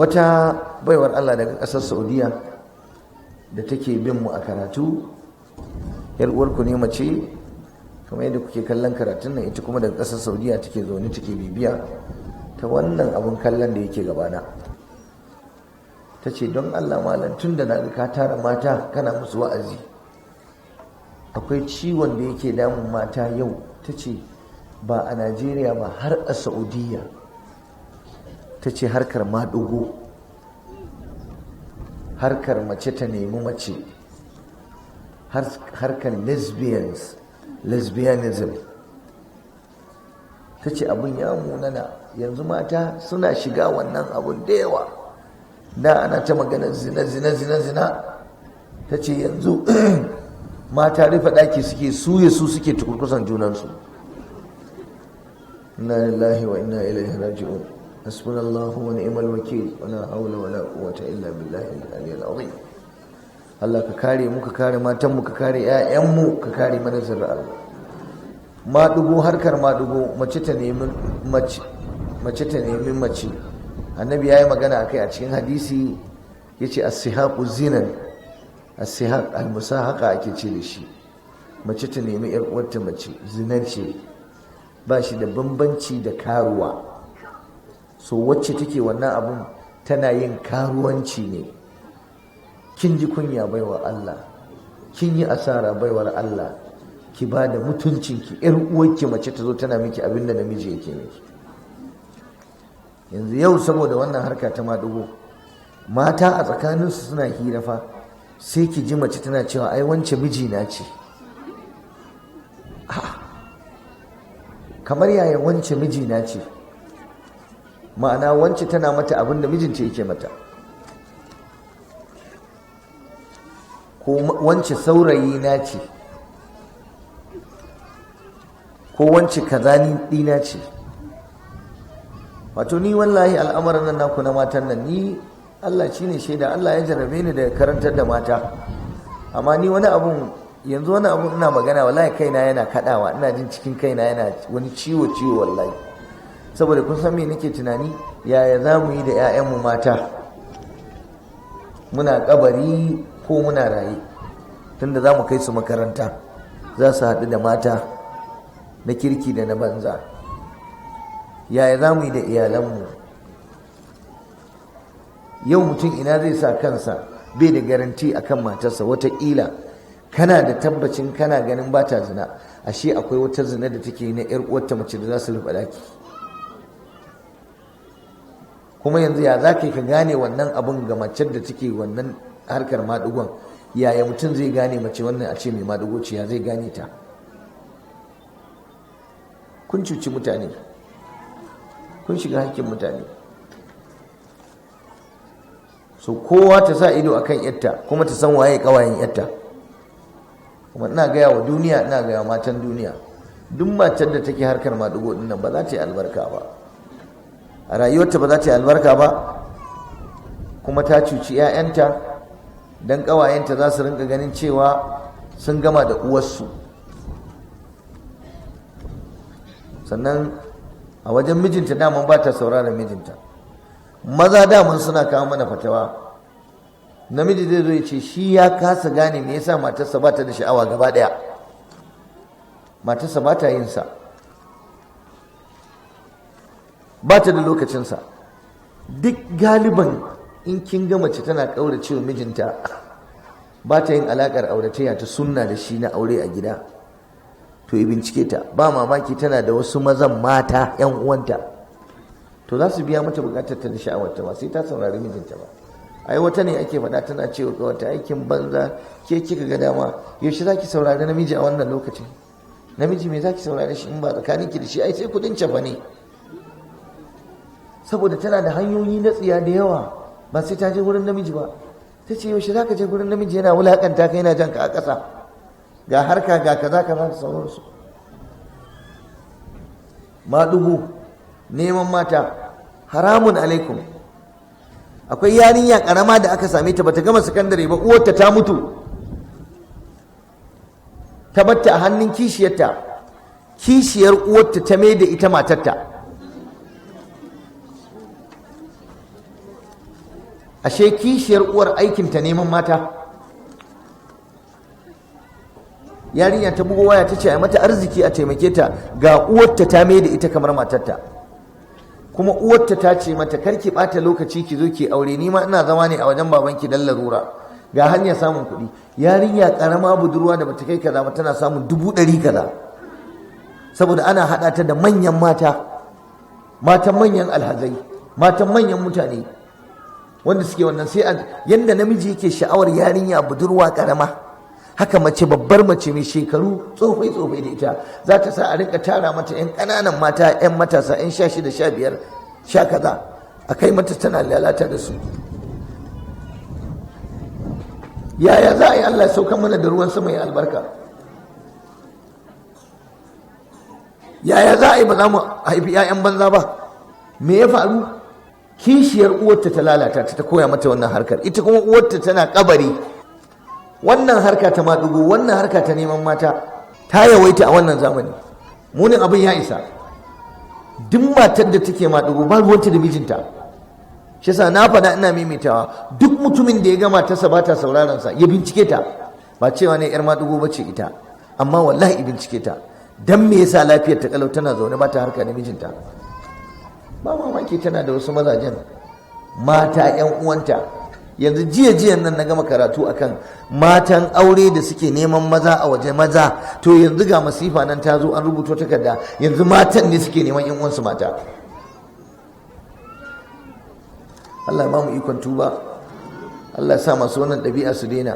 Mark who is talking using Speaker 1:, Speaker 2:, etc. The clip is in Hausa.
Speaker 1: wata baiwar Allah daga ƙasar Saudiya da take bin mu a karatu, yar uwarku ne mace kamar yadda kuke kallon karatun nan, ita kuma daga ƙasar Saudiya take zaune take bibiya ta wannan abun kallon da yake gabana. Ta ce don Allah malam, tun da na ga ka tara mata kana musu wa'azi, akwai ciwon da yake damun mata yau. Ta ce ba a Najeriya ba har a Saudiya. Ta ce harkar maɗugo, harkar mace ta nemi mace, harkar lesbianism. Ta ce abin ya munana, yanzu mata suna shiga wannan abun da yawa. Da ana ta magana zina. Ta ce yanzu mata rufe ɗaki suke, su suke tukurkusan junansu. Inna lillahi wa inna ilaihi raji'un. Hasbunallahu wa ni'mal wakil, wa la hawla wa la quwwata illa billahi al-aliyyil azim. Allah ka kare mu, ka kare matan mu, ka kare ƴaƴan mu, ka kare mana zuri'ar mu. Madugo, harkar madugo, mace ta nemi mace. Annabi yayi magana akai a cikin hadisi, yace as-sihaqu zinan. As-sihaq al-musahaqa ake ce da shi. Mace ta nemi ƴar uwarta mace, zinar ce. Ba shi da bambanci da karuwa. So wacce take wannan abun tana yin karuwanci ne. Kin ji kunya baiwar Allah, kin yi asara baiwar Allah, ki ba da mutuncinki. Yar uwarki mace ta zo tana miki abin da namiji yake miki. Yanzu yau saboda wannan harka ta madugo, mata a tsakaninsu suna hira fa, sai ki ji mace tana cewa ai wance mijina ce. Kamar yaya wance mijina ce? Ma'ana wance tana mata abin da mijinta yake mata, ko wance saurayi na ce, ko wance kazani dina ce. Wato ni wallahi al'amarin nan naku na matan nan, ni Allah shine shaida, Allah ya jarrabe ni da karantar da mata. Amma ni wani abun ina magana wallahi kaina yana kadawa, ina jin cikin kaina yana wani ciwo wallahi. Saboda kun san me nake tunani, yaya za mu yi da 'ya'yanmu mata, muna kabari ko muna raye, tunda za mu kai su makaranta, za su haɗu da mata na kirki da na banza. Yaya za mu yi da iyalanmu? Yau mutum ina zai sa kansa bai da garanti akan matarsa. Wataƙila kana da tabbacin kana ganin ba ta zina, ashe akwai wata zina da take na 'yar uwarta mace da za su rufe ɗaki. Kuma yanzu ya za ka gane wannan abun ga macen da take wannan harkar maɗugon? Yaya mutum zai gane mace wannan a ce mai maɗugo ce? Ya zai gane ta? Kun cuci mutane, kun shiga hakkin mutane. So kowa ta sa ido akan yatta, kuma ta san waye kawayen yatta. Kuma ina gaya wa duniya, ina gaya wa matan duniya, duk macen da take harkar maɗugo ɗin nan ba za ta yi albarka ba a rayuwarta, ba za ta yi albarka ba, kuma ta cuci 'ya'yanta, don ƙawayenta za su rinka ganin cewa sun gama da uwarsu. Sannan a wajen mijinta daman ba ta sauraron mijinta. Maza daman suna kawo mana fatawa, namiji zai zo ya ce shi ya kasa gane me yasa matarsa ba ta da sha'awa gaba ɗaya, matarsa ba ta yin sa, ba ta da lokacinsa. Duk galiban in kin ga mace tana ƙaurace wa mijinta, ba ta yin alaƙar auratayya ta sunna da shi na aure a gida, to yi bincike ta. Ba mamaki tana da wasu mazan mata 'yan uwanta, to za su biya mata buƙatar ta da sha'awarta, ba sai ta saurari mijinta ba. Ai wata ne ake faɗa, tana cewa ga wata aikin banza, ke kika ga dama, yaushe za ki saurari namiji a wannan lokacin? Namiji me za ki saurari shi in ba tsakaninki da shi? Ai sai kuɗin cefa ne. Saboda tana da hanyoyi na tsiya da yawa, ba sai ta je wurin namiji ba. Ta ce yaushe za ka je wurin namiji yana wulakanta ka, yana jan ka a ƙasa, ga harka ga kaza da sauransu. Maɗugo, neman mata, haramun alaikum. Akwai yarinya ƙarama da aka same ta bata gama sakandare ba, uwarta ta mutu, ta batta a hannun kishiyarta, kishiyar uwarta ta mai da ita matarta. ashe kishiyar uwar aikinta neman mata. Yarinya ta bugo waya ta ce a mata arziki a taimake ta, ga uwarta ta mai da ita kamar matarta, kuma uwarta ta ce mata karki bata lokaci ki zo ki aure, ni ma ina zama ne a wajen babanki dan larura, ga hanyar samun kuɗi. Yarinya karama budurwa da bata kai kaza ba tana samun 100 kaza, saboda ana haɗa ta da manyan mata, matan manyan alhazai, matan manyan mutane wanda suke wannan. Sai yanda namiji yake sha'awar yarinya budurwa karama, haka mace babbar mace mai shekaru tsofai da ita za ta sa a rinka tara mata 'yan ƙananan mata, 'yan matasa, 'yan 16, 15, sha kaza, a kai mata tana lalata da su. Yaya za a yi Allah saukan mana da ruwan sama ya albarka? Yaya za a yi ba za mu haifi 'ya'yan banza ba? Me ya faru? Kishiyar uwarta ta lalata ta koya mata wannan harkar, ita kuma uwarta tana kabari. Wannan harka ta maɗugo, wannan harka ta neman mata ta yawaita a wannan zamani. Munin abin ya isa. Duk matar da take maɗugo ba ruwanta da mijinta. Shi yasa na faɗa ina maimaitawa, duk mutumin da ya ga matarsa ba ta sauraron sa ya bincike ta. Ba cewa ne 'yar maɗugo ba ce ita, amma wallahi bincike ta. Dan me yasa lafiyar ta kalau tana zaune ba ta harka da mijinta? Ba mamaki tana da wasu mazajen mata 'yan uwanta. Yanzu jiyan nan na gama karatu akan matan aure da suke neman maza a waje maza, to yanzu ga masifa nan ta zo an rubuto takarda, yanzu matan ne suke neman 'yan uwansu mata. Allah ya ba mu ikon tuba, Allah ya sa masu wannan ɗabi'a su daina.